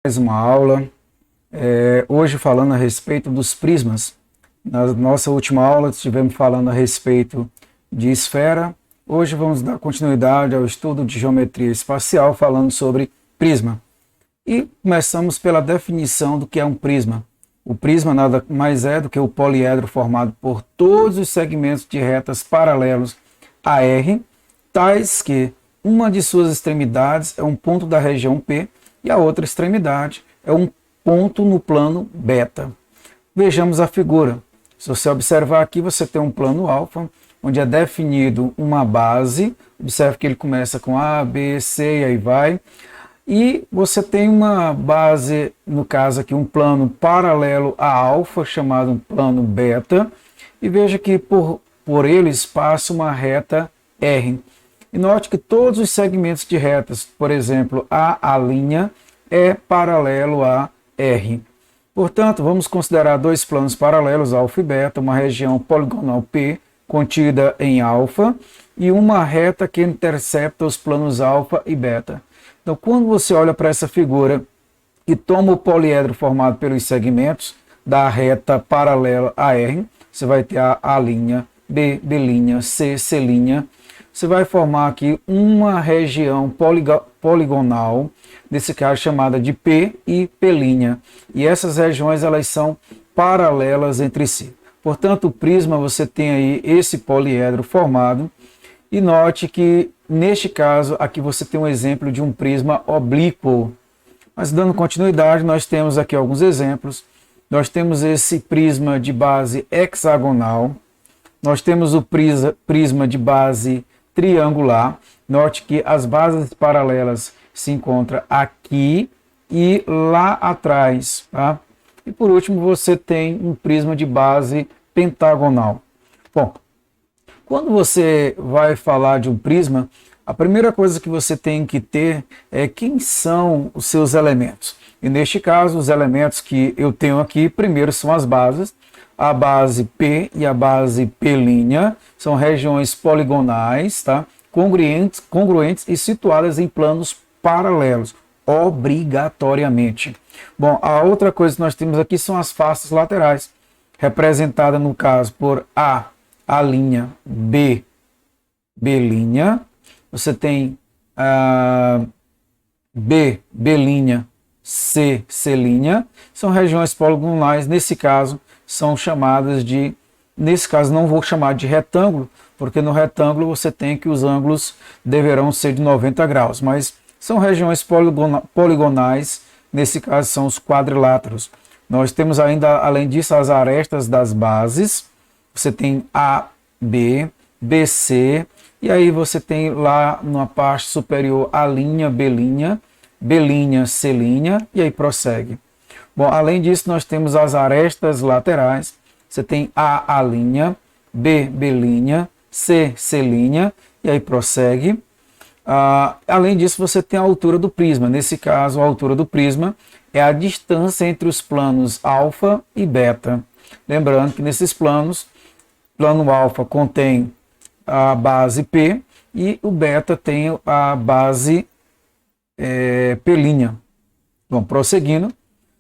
Mais uma aula, hoje falando a respeito dos prismas. Na nossa última aula estivemos falando a respeito de esfera, hoje vamos dar continuidade ao estudo de geometria espacial falando sobre prisma. E começamos pela definição do que é um prisma. O prisma nada mais é do que o poliedro formado por todos os segmentos de retas paralelos a R, tais que uma de suas extremidades é um ponto da região P e a outra extremidade é um ponto no plano beta. Vejamos a figura. Se você observar aqui, você tem um plano alfa, onde é definido uma base. Observe que ele começa com A, B, C e aí vai. E você tem uma base, no caso aqui, um plano paralelo a alfa, chamado um plano beta. E veja que por eles passa uma reta R. E note que todos os segmentos de retas, por exemplo, a linha, é paralelo a R. Portanto, vamos considerar dois planos paralelos, alfa e beta, uma região poligonal P, contida em alfa, e uma reta que intercepta os planos alfa e beta. Então, quando você olha para essa figura e toma o poliedro formado pelos segmentos da reta paralela a R, você vai ter a linha, B, B', C, C'. Você vai formar aqui uma região poligonal, nesse caso chamada de P e P'. E essas regiões elas são paralelas entre si. Portanto, o prisma você tem aí esse poliedro formado. E note que, neste caso, aqui você tem um exemplo de um prisma oblíquo. Mas dando continuidade, nós temos aqui alguns exemplos. Nós temos esse prisma de base hexagonal. Nós temos o prisma de base triangular. Note que as bases paralelas se encontram aqui e lá atrás. Tá? E por último, você tem um prisma de base pentagonal. Bom, quando você vai falar de um prisma, a primeira coisa que você tem que ter é quem são os seus elementos. E neste caso, os elementos que eu tenho aqui, primeiro são as bases. A base P e a base P' são regiões poligonais, tá? Congruentes e situadas em planos paralelos, obrigatoriamente. Bom, a outra coisa que nós temos aqui são as faces laterais, representada no caso por A linha, B, B', você tem B, B', C, C', são regiões poligonais, nesse caso são chamadas de, nesse caso não vou chamar de retângulo, porque no retângulo você tem que os ângulos deverão ser de 90 graus, mas são regiões poligonais, nesse caso são os quadriláteros. Nós temos ainda, além disso, as arestas das bases. Você tem A, B, BC, e aí você tem lá na parte superior a linha, B', B', C', e aí prossegue. Bom, além disso, nós temos as arestas laterais. Você tem A linha, B, B', C, C', e aí prossegue. Além disso, você tem a altura do prisma. Nesse caso, a altura do prisma é a distância entre os planos alfa e beta. Lembrando que nesses planos, plano alfa contém a base P e o beta tem a base P'. Bom, prosseguindo,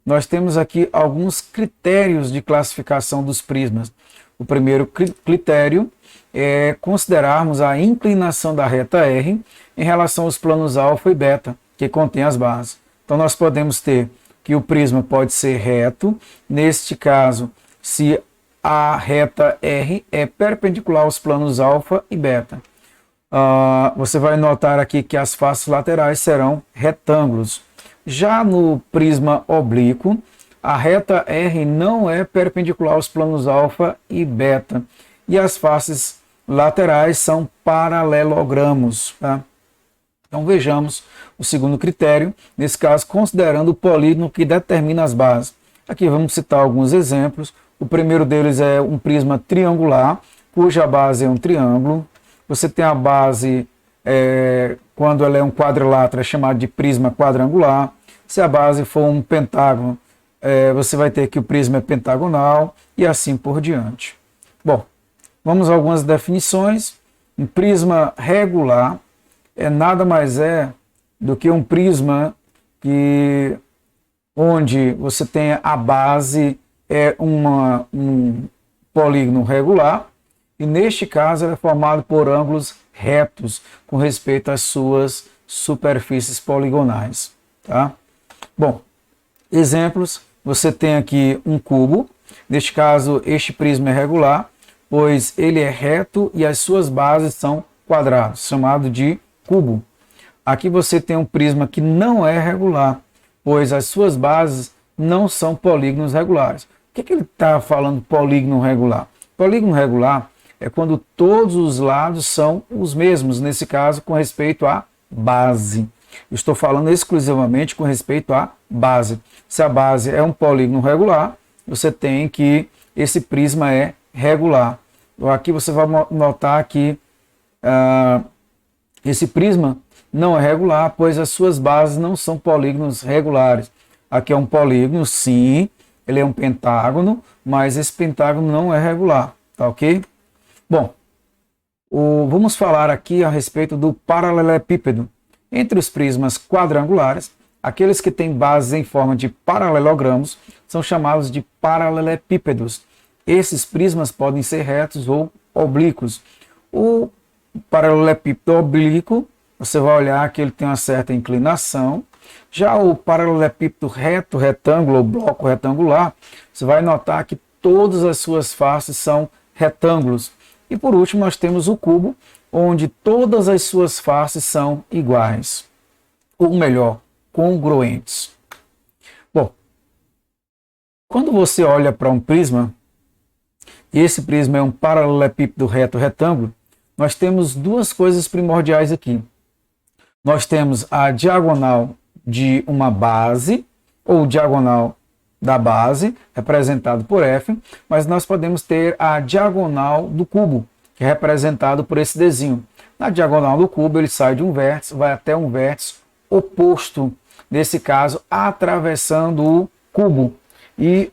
nós temos aqui alguns critérios de classificação dos prismas. O primeiro critério é considerarmos a inclinação da reta R em relação aos planos alfa e beta, que contém as bases. Então nós podemos ter que o prisma pode ser reto, neste caso, se a reta R é perpendicular aos planos alfa e beta. Você vai notar aqui que as faces laterais serão retângulos. Já no prisma oblíquo, a reta R não é perpendicular aos planos alfa e beta. E as faces laterais são paralelogramos. Tá? Então vejamos o segundo critério, nesse caso considerando o polígono que determina as bases. Aqui vamos citar alguns exemplos. O primeiro deles é um prisma triangular, cuja base é um triângulo. Você tem a base, quando ela é um quadrilátero, é chamada de prisma quadrangular. Se a base for um pentágono, você vai ter que o prisma é pentagonal e assim por diante. Bom, vamos a algumas definições. Um prisma regular nada mais é do que um prisma que onde você tem a base é um polígono regular, e neste caso ele é formado por ângulos retos com respeito às suas superfícies poligonais. Tá? Bom, exemplos, você tem aqui um cubo, neste caso este prisma é regular, pois ele é reto e as suas bases são quadrados, chamado de cubo. Aqui você tem um prisma que não é regular, pois as suas bases não são polígonos regulares. O que ele está falando polígono regular? Polígono regular é quando todos os lados são os mesmos, nesse caso com respeito à base. Eu estou falando exclusivamente com respeito à base. Se a base é um polígono regular, você tem que esse prisma é regular. Aqui você vai notar que esse prisma não é regular, pois as suas bases não são polígonos regulares. Aqui é um polígono, sim, ele é um pentágono, mas esse pentágono não é regular, tá ok? Bom, vamos falar aqui a respeito do paralelepípedo. Entre os prismas quadrangulares, aqueles que têm bases em forma de paralelogramos são chamados de paralelepípedos. Esses prismas podem ser retos ou oblíquos. O paralelepípedo oblíquo, você vai olhar que ele tem uma certa inclinação. Já o paralelepípedo reto, retângulo ou bloco retangular, você vai notar que todas as suas faces são retângulos. E por último nós temos o cubo, onde todas as suas faces são iguais. Ou melhor, congruentes. Bom, quando você olha para um prisma, e esse prisma é um paralelepípedo reto retângulo, nós temos duas coisas primordiais aqui. Nós temos a diagonal de uma base, ou diagonal da base, representado por F, mas nós podemos ter a diagonal do cubo, que é representado por esse desenho. Na diagonal do cubo, ele sai de um vértice, vai até um vértice oposto, nesse caso, atravessando o cubo. E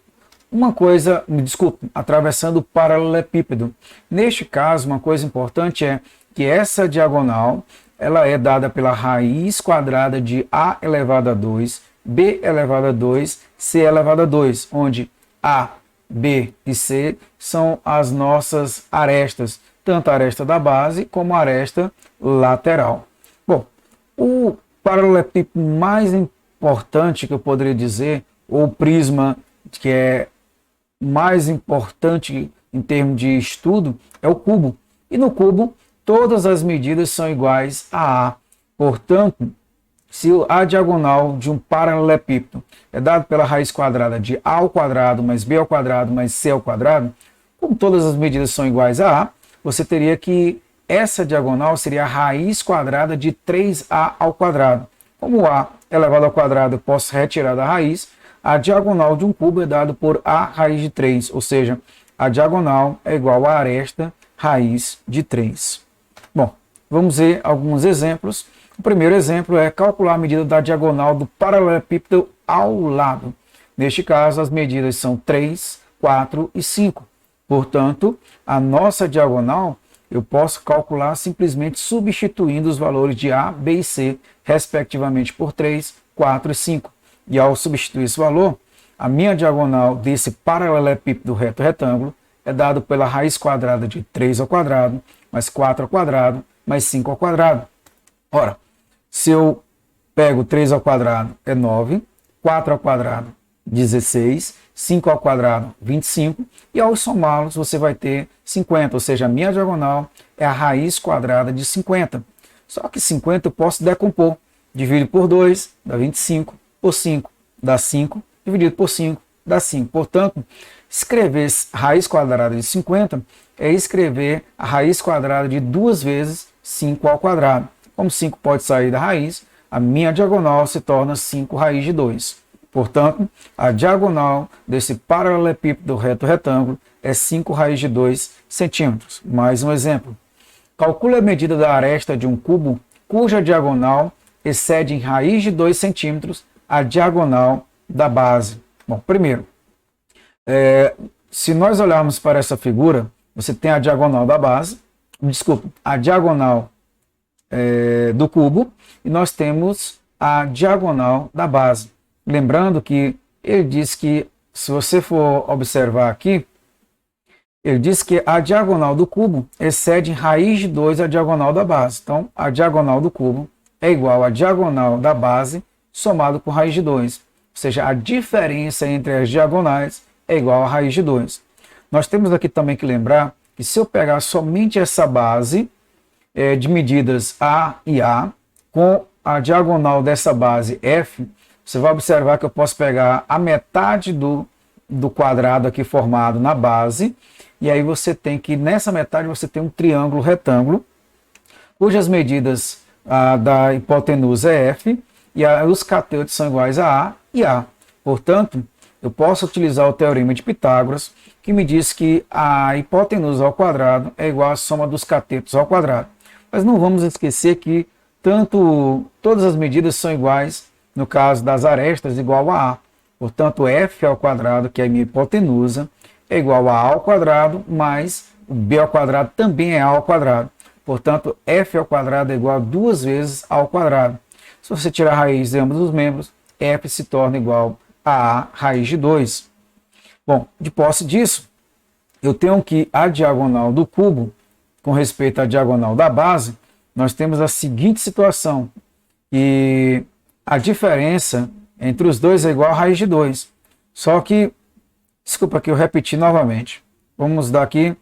uma coisa, me desculpe, atravessando o paralelepípedo. Neste caso, uma coisa importante é que essa diagonal ela é dada pela raiz quadrada de a elevado a 2, b elevado a 2, c elevado a 2, onde a, b e c são as nossas arestas, tanto a aresta da base como a aresta lateral. Bom, o paralelepípedo mais importante que eu poderia dizer, ou o prisma que é mais importante em termos de estudo, é o cubo. E no cubo, todas as medidas são iguais a A. Portanto, se a diagonal de um paralelepípedo é dado pela raiz quadrada de A ao quadrado mais B ao quadrado mais C ao quadrado, como todas as medidas são iguais a A, você teria que essa diagonal seria a raiz quadrada de 3A ao quadrado. Como A elevado ao quadrado eu posso retirar da raiz, a diagonal de um cubo é dado por A raiz de 3, ou seja, a diagonal é igual a aresta raiz de 3. Bom, vamos ver alguns exemplos. O primeiro exemplo é calcular a medida da diagonal do paralelepípedo ao lado. Neste caso, as medidas são 3, 4 e 5. Portanto, a nossa diagonal eu posso calcular simplesmente substituindo os valores de A, B e C, respectivamente por 3, 4 e 5. E ao substituir esse valor, a minha diagonal desse paralelepípedo reto retângulo é dado pela raiz quadrada de 3 ao quadrado, mais 4 ao quadrado, mais 5 ao quadrado. Ora, se eu pego 3 ao quadrado é 9, 4 ao quadrado 16, 5 ao quadrado 25, e ao somá-los você vai ter 50, ou seja, a minha diagonal é a raiz quadrada de 50. Só que 50 eu posso decompor. Divido por 2, dá 25, por 5, dá 5, dividido por 5, dá 5. Portanto, escrever raiz quadrada de 50 é escrever a raiz quadrada de 2 vezes 5 ao quadrado. Como 5 pode sair da raiz, a minha diagonal se torna 5 raiz de 2. Portanto, a diagonal desse paralelepípedo reto retângulo é 5 raiz de 2 centímetros. Mais um exemplo. Calcule a medida da aresta de um cubo cuja diagonal excede em raiz de 2 centímetros a diagonal da base. Bom, primeiro, se nós olharmos para essa figura, você tem a diagonal da base, a diagonal do cubo, e nós temos a diagonal da base. Lembrando que ele diz que, se você for observar aqui, ele diz que a diagonal do cubo excede em raiz de 2 a diagonal da base. Então, a diagonal do cubo é igual à diagonal da base somado por raiz de 2. Ou seja, a diferença entre as diagonais é igual a raiz de 2. Nós temos aqui também que lembrar que se eu pegar somente essa base de medidas A e A, com a diagonal dessa base F, você vai observar que eu posso pegar a metade do quadrado aqui formado na base, e aí você tem que, nessa metade, você tem um triângulo retângulo, cujas medidas da hipotenusa é F, e os catetos são iguais a A e A. Portanto, eu posso utilizar o teorema de Pitágoras, que me diz que a hipotenusa ao quadrado é igual à soma dos catetos ao quadrado. Mas não vamos esquecer que todas as medidas são iguais, no caso das arestas, igual a A. Portanto, F ao quadrado, que é a minha hipotenusa, é igual a A ao quadrado, mais o B ao quadrado também é A ao quadrado. Portanto, F ao quadrado é igual a 2 vezes A ao quadrado. Se você tirar a raiz de ambos os membros, F se torna igual a A raiz de 2. Bom, de posse disso, eu tenho que a diagonal do cubo, com respeito à diagonal da base, nós temos a seguinte situação, que a diferença entre os dois é igual a raiz de 2. Só que, desculpa que eu repeti novamente. Vamos dar aqui,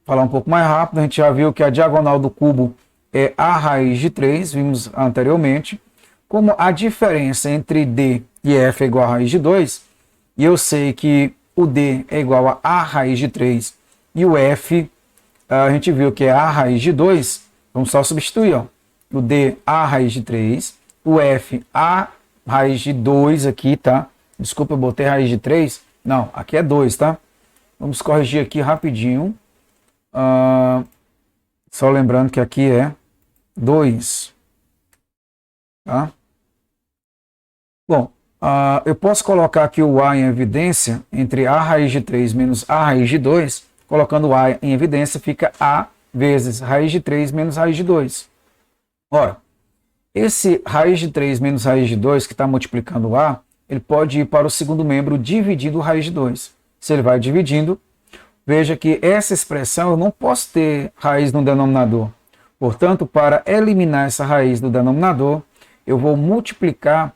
falar um pouco mais rápido. A gente já viu que a diagonal do cubo é a raiz de 3, vimos anteriormente. Como a diferença entre D e F é igual a raiz de 2, e eu sei que o D é igual a raiz de 3, e o F, a gente viu que é a raiz de 2, vamos só substituir, ó. O D a raiz de 3, o F a raiz de 2 aqui, tá? Desculpa, eu botei raiz de 3. Não, aqui é 2, tá? Vamos corrigir aqui rapidinho. Só lembrando que aqui é 2. Tá? Bom, eu posso colocar aqui o A em evidência entre A raiz de 3 menos A raiz de 2. Colocando o A em evidência, fica A vezes raiz de 3 menos raiz de 2. Ora, esse raiz de 3 menos raiz de 2, que está multiplicando o A, ele pode ir para o segundo membro dividindo raiz de 2. Se ele vai dividindo, veja que essa expressão eu não posso ter raiz no denominador. Portanto, para eliminar essa raiz do denominador, eu vou multiplicar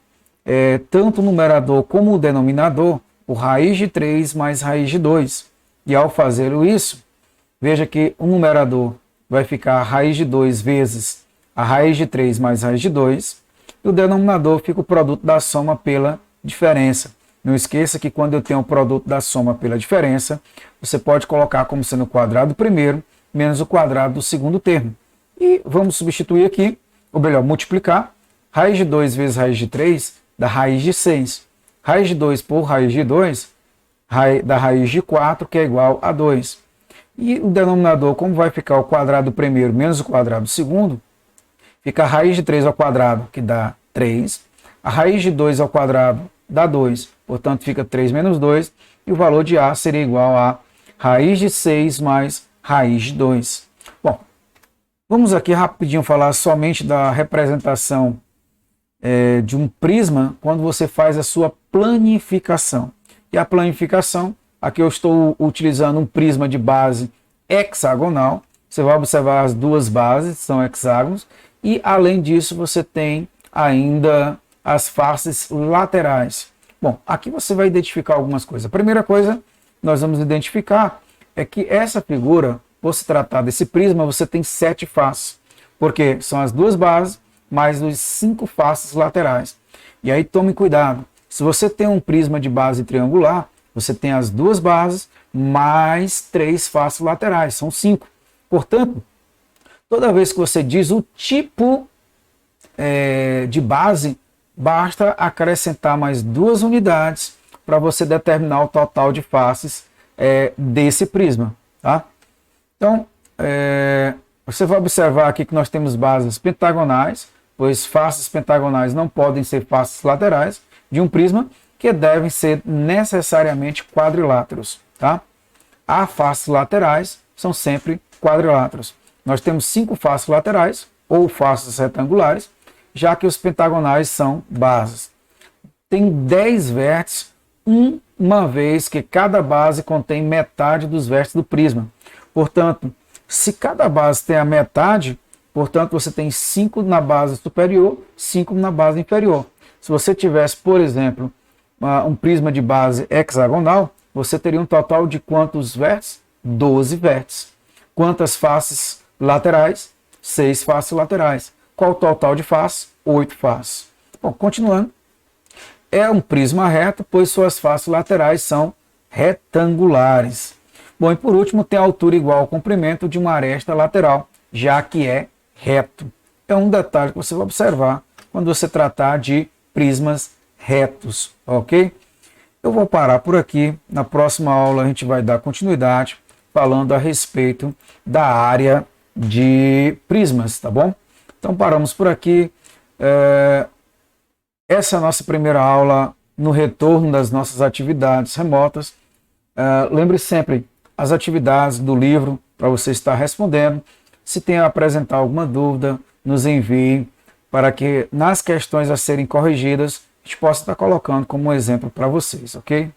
tanto o numerador como o denominador por raiz de 3 mais raiz de 2. E ao fazer isso, veja que o numerador vai ficar a raiz de 2 vezes a raiz de 3 mais raiz de 2, e o denominador fica o produto da soma pela diferença. Não esqueça que quando eu tenho o produto da soma pela diferença, você pode colocar como sendo o quadrado do primeiro menos o quadrado do segundo termo. E vamos substituir aqui, ou melhor, multiplicar. Raiz de 2 vezes raiz de 3 dá raiz de 6. Raiz de 2 por raiz de 2 dá raiz de 4, que é igual a 2. E o denominador, como vai ficar o quadrado do primeiro menos o quadrado do segundo, fica a raiz de 3 ao quadrado, que dá 3. A raiz de 2 ao quadrado dá 2. Portanto, fica 3 menos 2. E o valor de A seria igual a raiz de 6 mais raiz de 2. Bom, vamos aqui rapidinho falar somente da representação de um prisma quando você faz a sua planificação. E a planificação, aqui eu estou utilizando um prisma de base hexagonal. Você vai observar as duas bases, são hexágonos. E, além disso, você tem ainda as faces laterais. Bom, aqui você vai identificar algumas coisas. A primeira coisa que nós vamos identificar é que essa figura, por se tratar desse prisma, você tem 7 faces. Porque são as duas bases, mais os 5 faces laterais. E aí tome cuidado. Se você tem um prisma de base triangular, você tem as duas bases, mais 3 faces laterais. São 5. Portanto, toda vez que você diz o tipo de base, basta acrescentar mais 2 unidades para você determinar o total de faces desse prisma. Tá? Então, você vai observar aqui que nós temos bases pentagonais, pois faces pentagonais não podem ser faces laterais de um prisma, que devem ser necessariamente quadriláteros. Tá? As faces laterais são sempre quadriláteros. Nós temos 5 faces laterais, ou faces retangulares, já que os pentagonais são bases. tem 10 vértices, uma vez que cada base contém metade dos vértices do prisma. Portanto, se cada base tem a metade, portanto, você tem 5 na base superior, 5 na base inferior. Se você tivesse, por exemplo, um prisma de base hexagonal, você teria um total de quantos vértices? 12 vértices. Quantas faces laterais? 6 faces laterais. Qual o total de faces? 8 faces. Bom, continuando. É um prisma reto, pois suas faces laterais são retangulares. Bom, e por último, tem a altura igual ao comprimento de uma aresta lateral, já que é reto. É um detalhe que você vai observar quando você tratar de prismas retos, ok? Eu vou parar por aqui. Na próxima aula a gente vai dar continuidade falando a respeito da área de prismas, tá bom? Então paramos por aqui. Essa é a nossa primeira aula no retorno das nossas atividades remotas. Lembre sempre as atividades do livro para você estar respondendo. Se tem a apresentar alguma dúvida, nos envie para que nas questões a serem corrigidas a gente possa estar colocando como exemplo para vocês, ok?